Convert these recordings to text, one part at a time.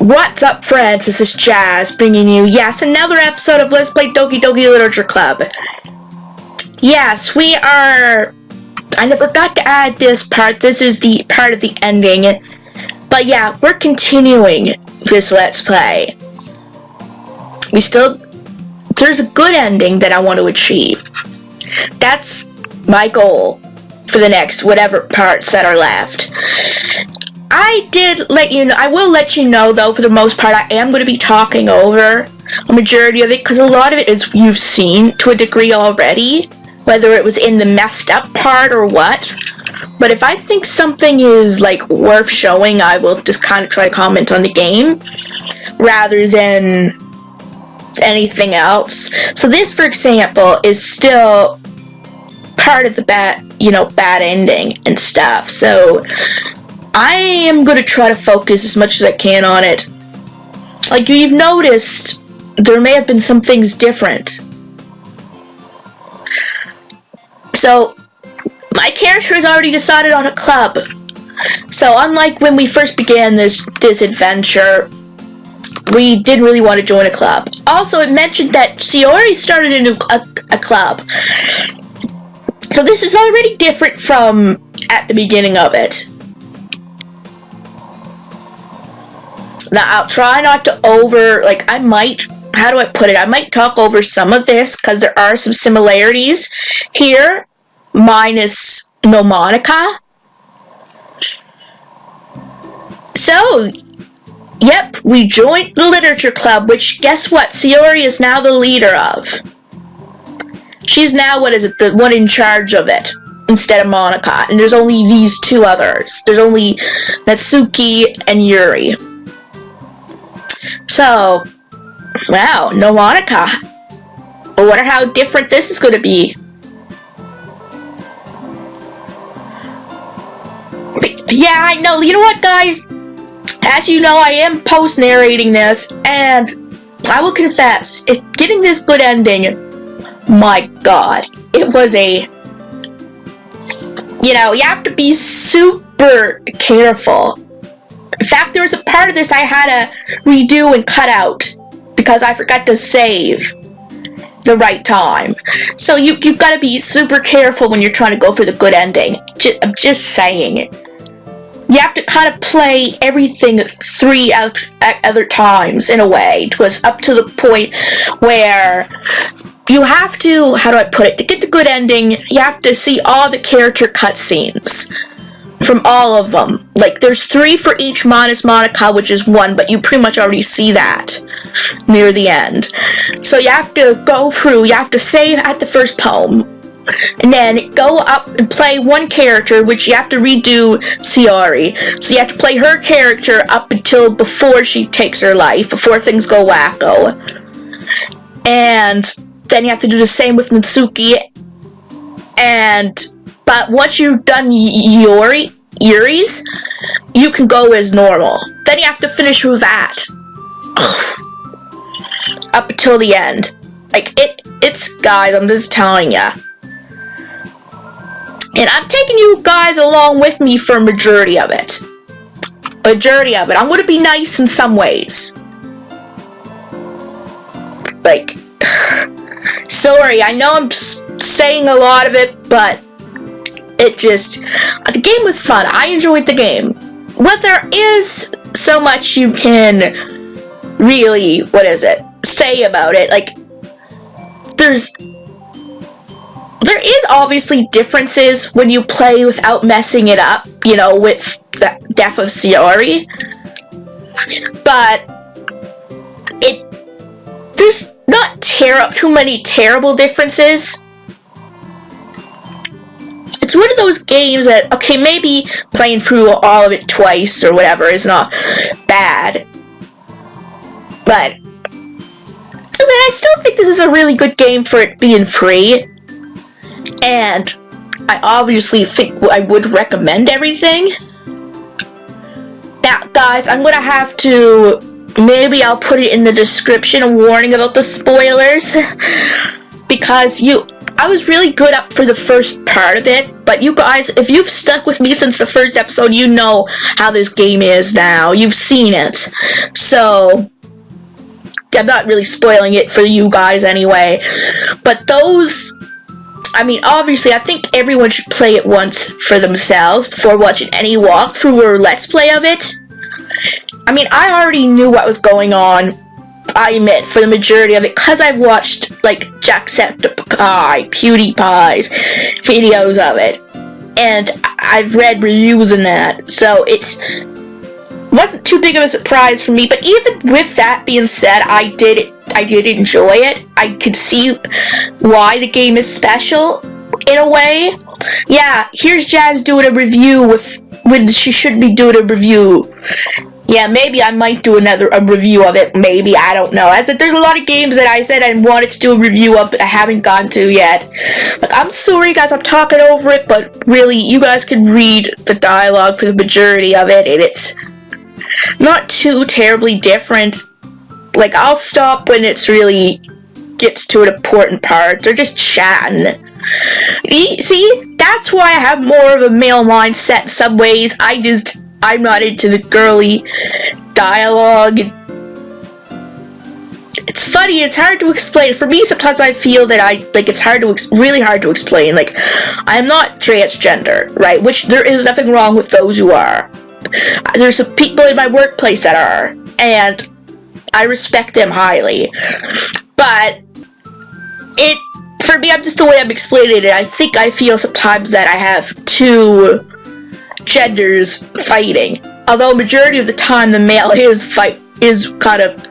What's up, friends? This is Jazz bringing you, another episode of Let's Play Doki Doki Literature Club. Yes, we are... I forgot to add this part. This is the part of the ending. But yeah, we're continuing this Let's Play. There's a good ending that I want to achieve. That's my goal for the next whatever parts that are left. I will let you know, though, for the most part, I am going to be talking over a majority of it, because a lot of it is you've seen to a degree already, whether it was in the messed up part or what. But if I think something is, worth showing, I will just kind of try to comment on the game, rather than anything else. So this, for example, is still part of the bad ending and stuff, so I am going to try to focus as much as I can on it. Like you've noticed, there may have been some things different. So, my character has already decided on a club. So, unlike when we first began this adventure, we didn't really want to join a club. Also, it mentioned that Shiori started a club. So this is already different from at the beginning of it. Now, I'll try not to I might talk over some of this, because there are some similarities here, minus no Monica. So, yep, we joined the literature club, which, guess what, Shiori is now the leader of. She's now, the one in charge of it, instead of Monica, and there's only these two others. There's only Natsuki and Yuri. So, wow, no Monica. I wonder how different this is going to be. But yeah, I know. You know what, guys? As you know, I am post-narrating this, and I will confess, getting this good ending, my god, it was you have to be super careful. In fact, there was a part of this I had to redo and cut out because I forgot to save the right time. So you've got to be super careful when you're trying to go for the good ending. I'm just saying. You have to kind of play everything 3 other times in a way. It was up to the point where you have to, to get the good ending, you have to see all the character cutscenes. From all of them. There's 3 for each minus Monica, which is 1, but you pretty much already see that near the end. So you have to go through, you have to save at the first poem, and then go up and play one character, which you have to redo Shiori. So you have to play her character up until before she takes her life, before things go wacko. And then you have to do the same with Natsuki, but once you've done Yuri's, you can go as normal. Then you have to finish with that. Up until the end. Guys, I'm just telling ya. And I'm taking you guys along with me for a majority of it. I'm going to be nice in some ways. Sorry, I know I'm saying a lot of it, but the game was fun. I enjoyed the game. But there is so much you can really, say about it. There is obviously differences when you play without messing it up, with the death of Shiori. But there's not too many terrible differences. It's one of those games that, okay, maybe playing through all of it twice or whatever is not bad. But I still think this is a really good game for it being free. And I obviously think I would recommend everything. Now, guys, I'm going to have to... Maybe I'll put it in the description, a warning about the spoilers. Because I was really good up for the first part of it, but you guys, if you've stuck with me since the first episode, you know how this game is now. You've seen it. So, I'm not really spoiling it for you guys anyway. But those, I mean, obviously, I think everyone should play it once for themselves before watching any walkthrough or let's play of it. I mean, I already knew what was going on, I admit, for the majority of it, because I've watched, like, Jacksepticeye, PewDiePie's videos of it, and I've read reviews and that, so it wasn't too big of a surprise for me. But even with that being said, I did enjoy it. I could see why the game is special, in a way. Yeah, here's Jazz doing a review when she should be doing a review. Yeah, maybe I might do a review of it, maybe, I don't know. As if there's a lot of games that I said I wanted to do a review of, but I haven't gotten to yet. Like, I'm sorry, guys, I'm talking over it, but really, you guys can read the dialogue for the majority of it, and it's not too terribly different. Like, I'll stop when it's really gets to an important part. They're just chatting. See, that's why I have more of a male mindset in some ways. I'm not into the girly dialogue. It's funny, it's hard to explain. For me, sometimes I feel that it's really hard to explain. Like, I'm not transgender, right? Which there is nothing wrong with those who are. There's some people in my workplace that are, and I respect them highly. But for me, I'm just the way I'm explaining it. I think I feel sometimes that I have two genders fighting. Although majority of the time the male is kind of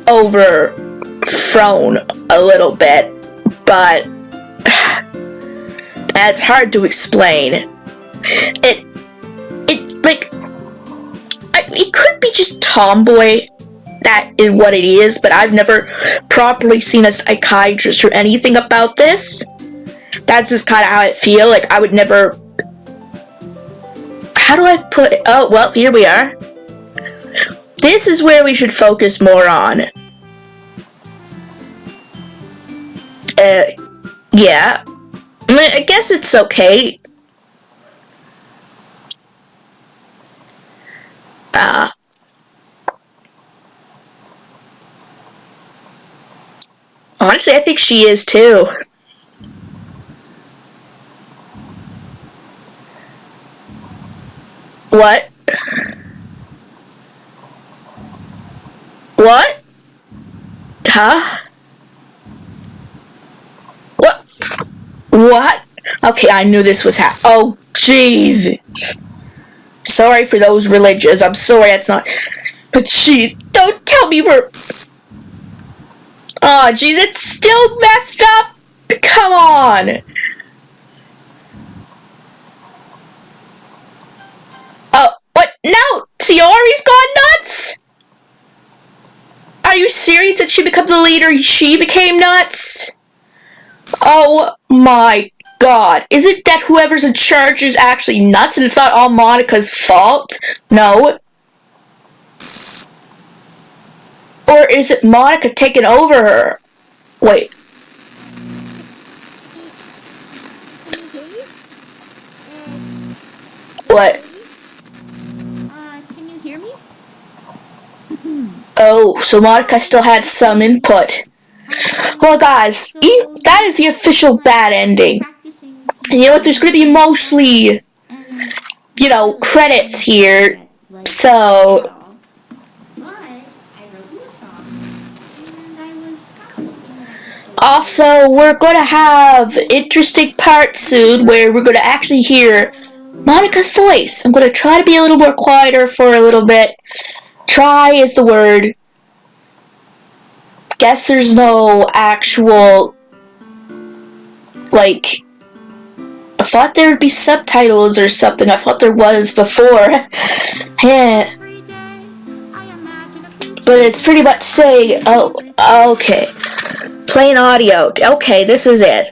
overthrown a little bit, but it's hard to explain. It's like it could be just tomboy. That is what it is, but I've never properly seen a psychiatrist or anything about this. That's just kind of how I feel. Like, I would never. How do I put it? Oh, well, here we are. This is where we should focus more on. Yeah. I guess it's okay. Honestly, I think she is too. What? What? Huh? What? Okay, I knew this was oh, jeez. Sorry for those religious. I'm sorry it's not. But jeez, don't tell me we're. Oh, jeez, it's still messed up. Come on. Oh, what? No, Sayori's gone nuts. Are you serious that she became the leader? She became nuts? Oh my god. Is it that whoever's in charge is actually nuts and it's not all Monica's fault? No. Or is it Monica taking over her? Wait. What? Can you hear me? Oh, so Monica still had some input. Well, guys, that is the official bad ending. And you know what? There's going to be mostly, credits here. So. Also, we're going to have an interesting part soon where we're going to actually hear Monica's voice. I'm going to try to be a little more quieter for a little bit. Try is the word. Guess there's no actual, I thought there would be subtitles or something. I thought there was before. Yeah. But it's pretty much saying, oh, okay. Plain audio. Okay, this is it.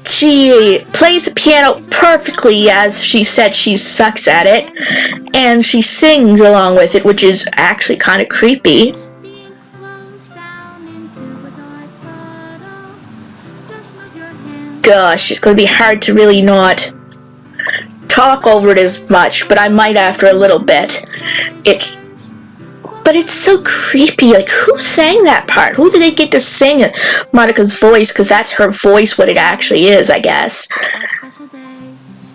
She plays the piano perfectly, as she said she sucks at it, and she sings along with it, which is actually kind of creepy. gosh, it's gonna be hard to really not talk over it as much, but I might after a little bit. But it's so creepy. Like, who sang that part? Who did they get to sing Monica's voice? Because that's her voice, what it actually is, I guess.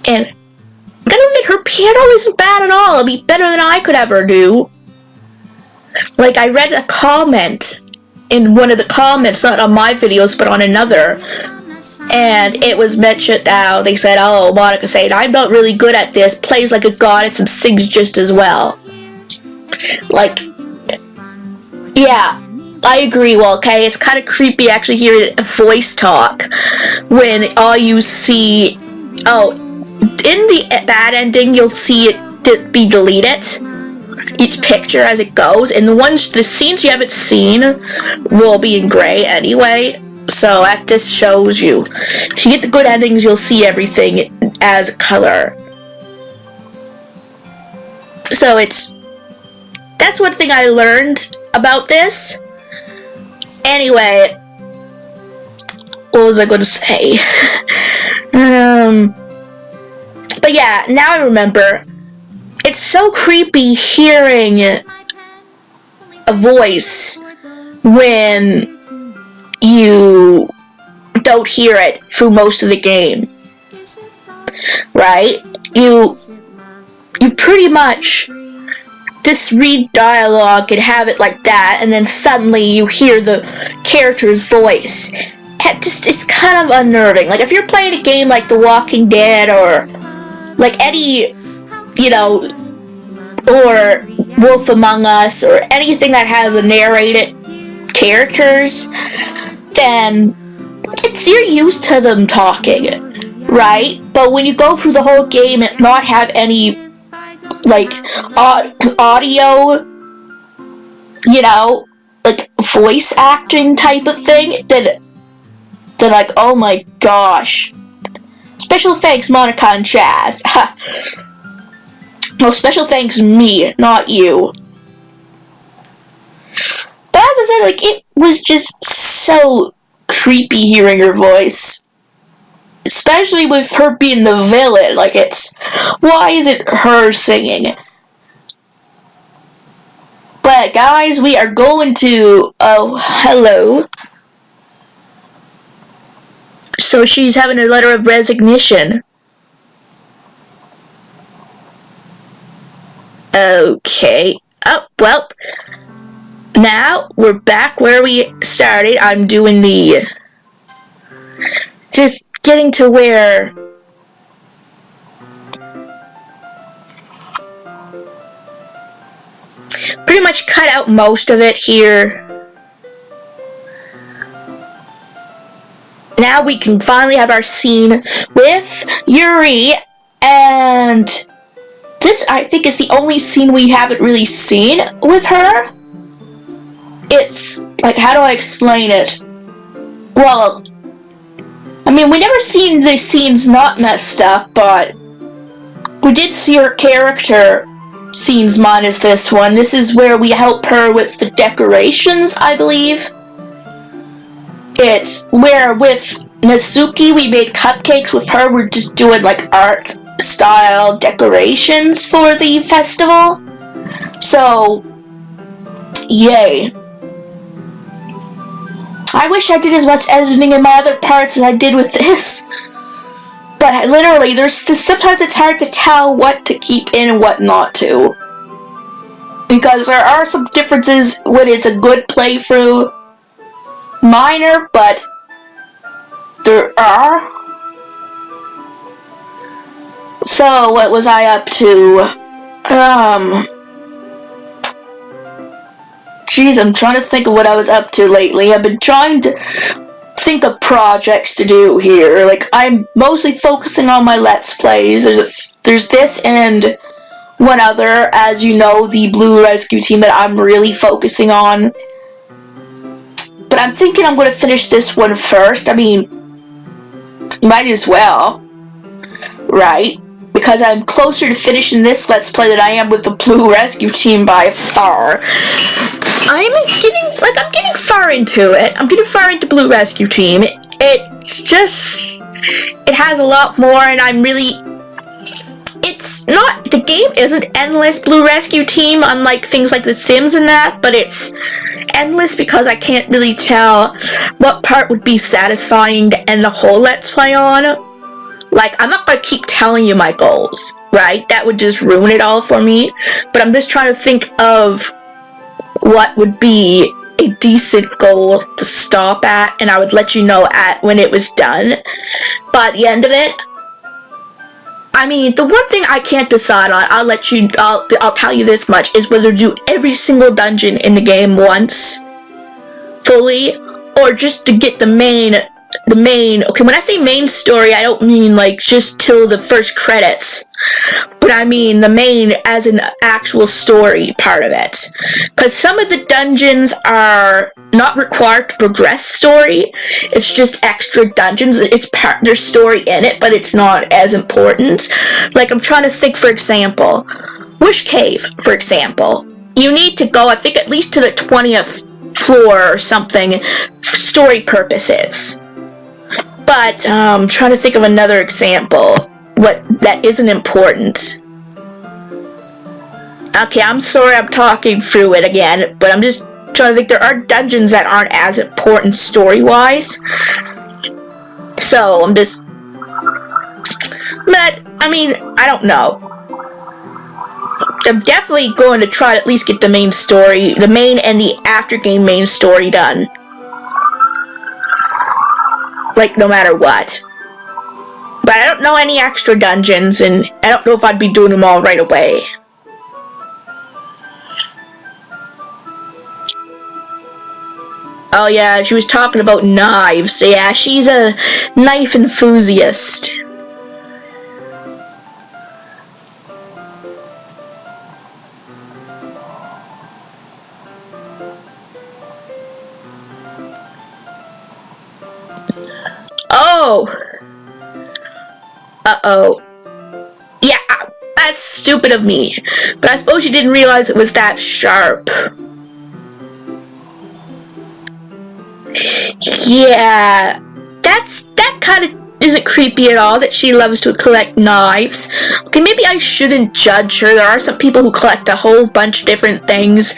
And I gotta admit, her piano isn't bad at all. It'd be better than I could ever do. Like, I read a comment in one of the comments, not on my videos, but on another. And it was mentioned how they said, oh, Monica said, I'm not really good at this, plays like a goddess and sings just as well. Like, yeah, I agree. Well, okay, it's kind of creepy actually hearing a voice talk when all you see, oh, in the bad ending, you'll see it be deleted, each picture as it goes, and the scenes you haven't seen will be in gray anyway, so that just shows you. If you get the good endings, you'll see everything as color. So that's one thing I learned about this. Anyway, what was I going to say? But yeah, now I remember. It's so creepy hearing a voice when you don't hear it through most of the game. Right? You pretty much just read dialogue and have it like that, and then suddenly you hear the character's voice. It's kind of unnerving. Like, if you're playing a game like The Walking Dead or like any, or Wolf Among Us or anything that has a narrated characters, then you're used to them talking, right? But when you go through the whole game and not have any like audio, like voice acting type of thing, then like, oh my gosh. Special thanks, Monica and Chaz. Well, special thanks me, not you. But as I said, like, it was just so creepy hearing her voice. Especially with her being the villain. Like, why is it her singing? But guys, we are going to, oh, hello. So she's having a letter of resignation. Okay. Oh, well. Now, we're back where we started. I'm doing just getting to where pretty much cut out most of it here. Now we can finally have our scene with Yuri, and this, I think, is the only scene we haven't really seen with her. It's, like, how do I explain it? Well, I mean, we never seen the scenes not messed up, but we did see her character scenes minus this one. This is where we help her with the decorations, I believe. It's where with Natsuki we made cupcakes. With her we're just doing like art style decorations for the festival. So, yay. I wish I did as much editing in my other parts as I did with this. But literally, sometimes it's hard to tell what to keep in and what not to. Because there are some differences when it's a good playthrough. Minor, but there are. So, what was I up to? Geez, I'm trying to think of what I was up to lately. I've been trying to think of projects to do here. Like, I'm mostly focusing on my Let's Plays. There's this and one other, as you know, the Blue Rescue Team that I'm really focusing on. But I'm thinking I'm going to finish this one first. I mean, might as well, right? Because I'm closer to finishing this Let's Play than I am with the Blue Rescue Team by far. I'm getting far into it. I'm getting far into Blue Rescue Team. It's just, it has a lot more, and it's not, the game isn't endless Blue Rescue Team, unlike things like The Sims and that, but it's endless because I can't really tell what part would be satisfying to end the whole Let's Play on. Like, I'm not gonna keep telling you my goals, right? That would just ruin it all for me, but I'm just trying to think of what would be a decent goal to stop at, and I would let you know when it was done. But at the end of it, I mean, the one thing I can't decide on, I'll tell you this much, is whether to do every single dungeon in the game once, fully, or just to get the main, okay, when I say main story, I don't mean, like, just till the first credits, but I mean the main as an actual story part of it. Because some of the dungeons are not required to progress story, it's just extra dungeons, there's story in it, but it's not as important. Like, I'm trying to think, for example, Wish Cave, for example, you need to go, I think, at least to the 20th floor or something, for story purposes. But, trying to think of another example, that isn't important. Okay, I'm sorry I'm talking through it again, but I'm just trying to think, there are dungeons that aren't as important story-wise. So, but, I mean, I don't know. I'm definitely going to try to at least get the main story, the main and the after-game main story done. Like, no matter what. But I don't know any extra dungeons, and I don't know if I'd be doing them all right away. Oh yeah, she was talking about knives. Yeah, she's a knife enthusiast. Oh! Uh-oh. Yeah, that's stupid of me. But I suppose you didn't realize it was that sharp. Yeah, that kind of isn't creepy at all, that she loves to collect knives. Okay, maybe I shouldn't judge her. There are some people who collect a whole bunch of different things,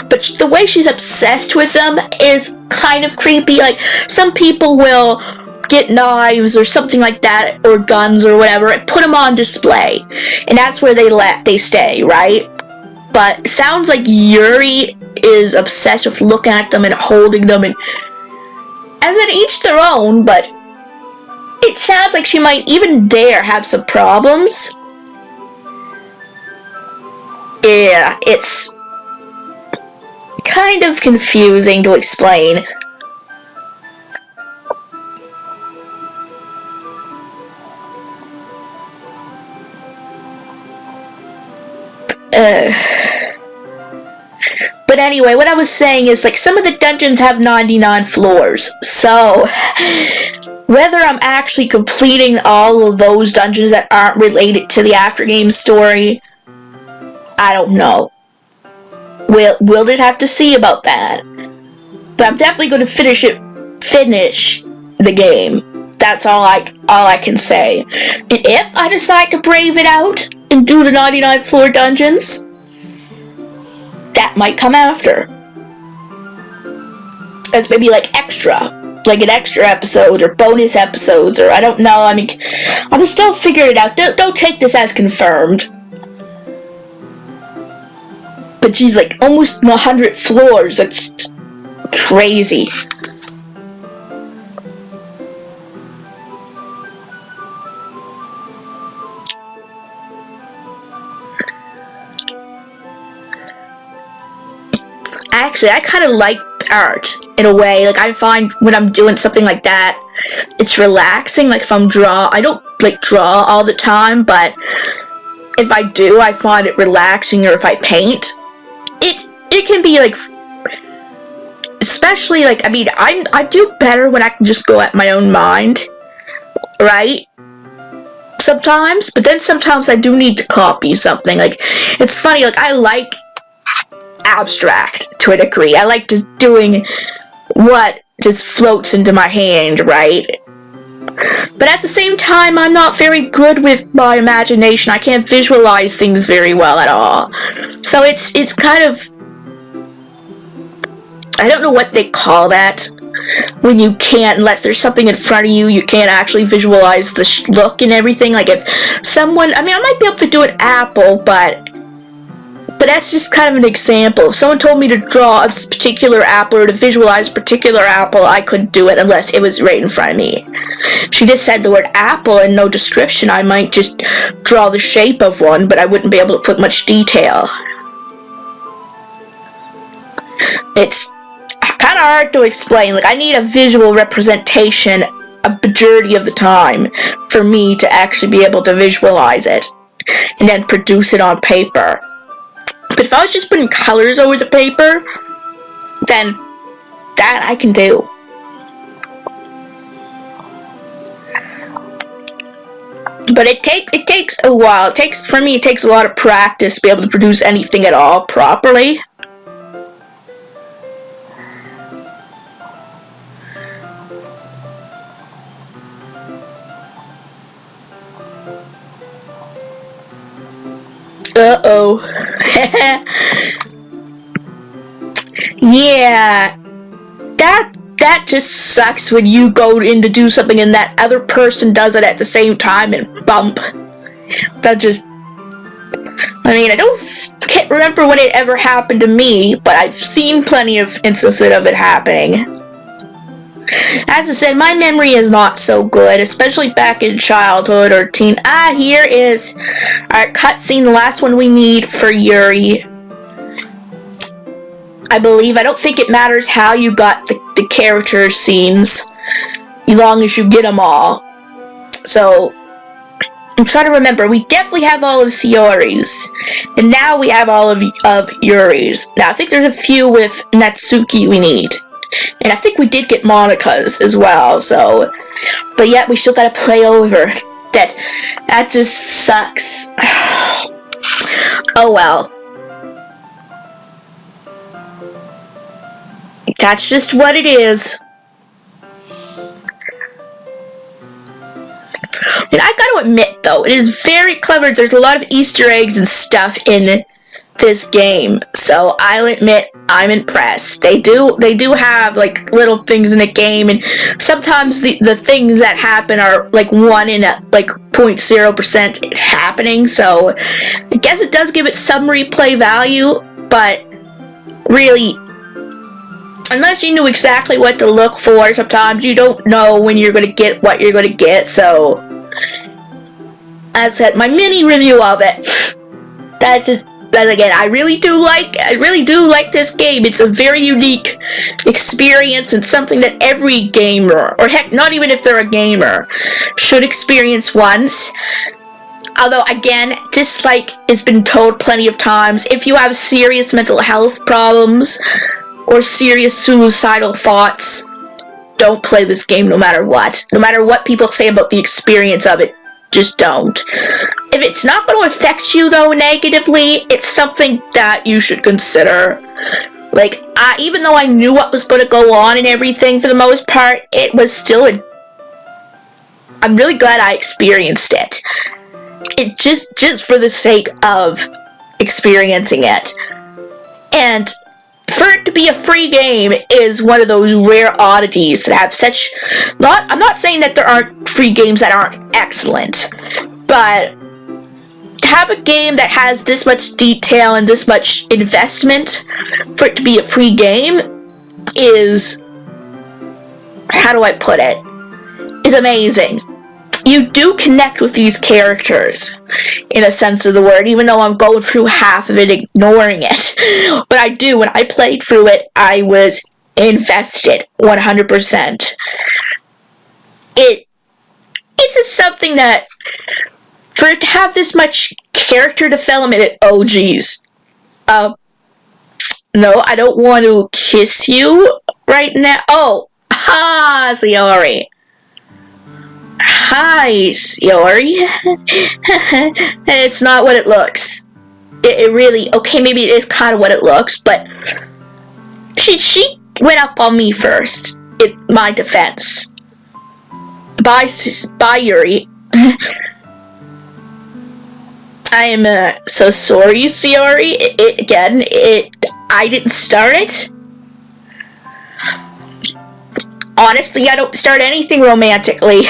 but the way she's obsessed with them is kind of creepy. Like, some people will get knives or something like that, or guns or whatever, and put them on display, and that's where they stay, right? But it sounds like Yuri is obsessed with looking at them and holding them, and as in each their own, but it sounds like she might even dare have some problems. Yeah, it's kind of confusing to explain. But anyway, what I was saying is, like, some of the dungeons have 99 floors, so whether I'm actually completing all of those dungeons that aren't related to the after-game story, I don't know. We'll just have to see about that. But I'm definitely going to finish the game. That's all I can say. And if I decide to brave it out and do the 99 floor dungeons, that might come after. As maybe like an extra episode or bonus episodes, or I don't know. I mean, I'm still figuring it out. Don't take this as confirmed. But she's like almost 100 floors. That's crazy. Actually, I kind of like art in a way. Like, I find when I'm doing something like that, it's relaxing. Like, if I don't like draw all the time, but if I do, I find it relaxing. Or if I paint, it can be like, especially like, I mean, I do better when I can just go at my own mind, right? Sometimes, but then sometimes I do need to copy something. Like, it's funny. Like, I like abstract to a degree. I like just doing what just floats into my hand, right? But at the same time, I'm not very good with my imagination. I can't visualize things very well at all. So it's kind of, I don't know what they call that. When you can't, unless there's something in front of you, you can't actually visualize the look and everything. Like if someone, I might be able to do an apple, but that's just kind of an example. If someone told me to draw a particular apple or to visualize a particular apple, I couldn't do it unless it was right in front of me. She just said the word apple and no description. I might just draw the shape of one, but I wouldn't be able to put much detail. It's kind of hard to explain. Like, I need a visual representation a majority of the time for me to actually be able to visualize it and then produce it on paper. But if I was just putting colors over the paper, then that I can do. But it takes a while. For me, it takes a lot of practice to be able to produce anything at all properly. Uh-oh. Yeah. That just sucks when you go in to do something and that other person does it at the same time and bump. That just... I can't remember when it ever happened to me, but I've seen plenty of instances of it happening. As I said, my memory is not so good, especially back in childhood or teen. Here is our cutscene, the last one we need for Yuri. I believe. I don't think it matters how you got the character scenes, as long as you get them all. So, I'm trying to remember. We definitely have all of Sayori's, and now we have all of Yuri's. Now, I think there's a few with Natsuki we need. And I think we did get Monika's as well, so... But yet, we still gotta play over. That just sucks. Oh well. That's just what it is. And I gotta admit, though, it is very clever. There's a lot of Easter eggs and stuff in this game, so I'll admit I'm impressed. They do have like little things in the game, and sometimes the things that happen are like 1 in a like 0.0% happening, so I guess it does give it some replay value, but really, unless you knew exactly what to look for, sometimes you don't know when you're going to get what you're going to get. So as I said, my mini review of it, but again, I really do like this game. It's a very unique experience and something that every gamer, or heck, not even if they're a gamer, should experience once. Although, again, just like it's been told plenty of times, if you have serious mental health problems or serious suicidal thoughts, don't play this game no matter what. No matter what people say about the experience of it, just don't. If it's not going to affect you, though, negatively, it's something that you should consider. Like, even though I knew what was going to go on and everything for the most part, it was still I'm really glad I experienced it. It just for the sake of experiencing it. And for it to be a free game is one of those rare oddities that have such... I'm not saying that there aren't free games that aren't excellent, but to have a game that has this much detail and this much investment for it to be a free game is... how do I put it? Is amazing. You do connect with these characters, in a sense of the word, even though I'm going through half of it ignoring it. But I do. When I played through it, I was invested 100%. It's just something that, for it to have this much character development, oh geez. No, I don't want to kiss you right now. Oh, Sayori. Hi, Sayori. It's not what it looks. It really... Okay, maybe it is kind of what it looks, but... She went up on me first, in my defense. Bye, Yuri. I am so sorry, Sayori. I didn't start it. Honestly, I don't start anything romantically.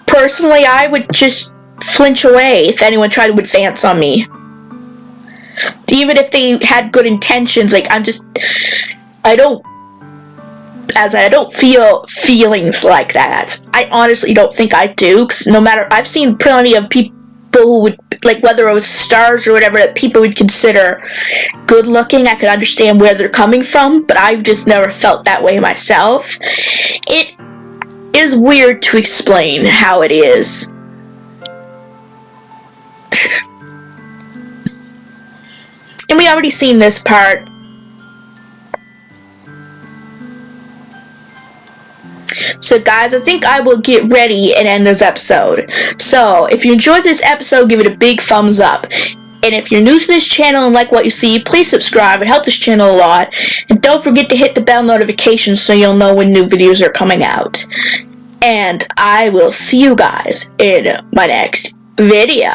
Personally, I would just flinch away if anyone tried to advance on me. Even if they had good intentions, like, I don't feel feelings like that. I honestly don't think I do, because I've seen plenty of people who would, like, whether it was stars or whatever, that people would consider good looking. I could understand where they're coming from, but I've just never felt that way myself. It is weird to explain how it is. And we already seen this part. So guys, I think I will get ready and end this episode. So, if you enjoyed this episode, give it a big thumbs up. And if you're new to this channel and like what you see, please subscribe. It helps this channel a lot. And don't forget to hit the bell notification so you'll know when new videos are coming out. And I will see you guys in my next video.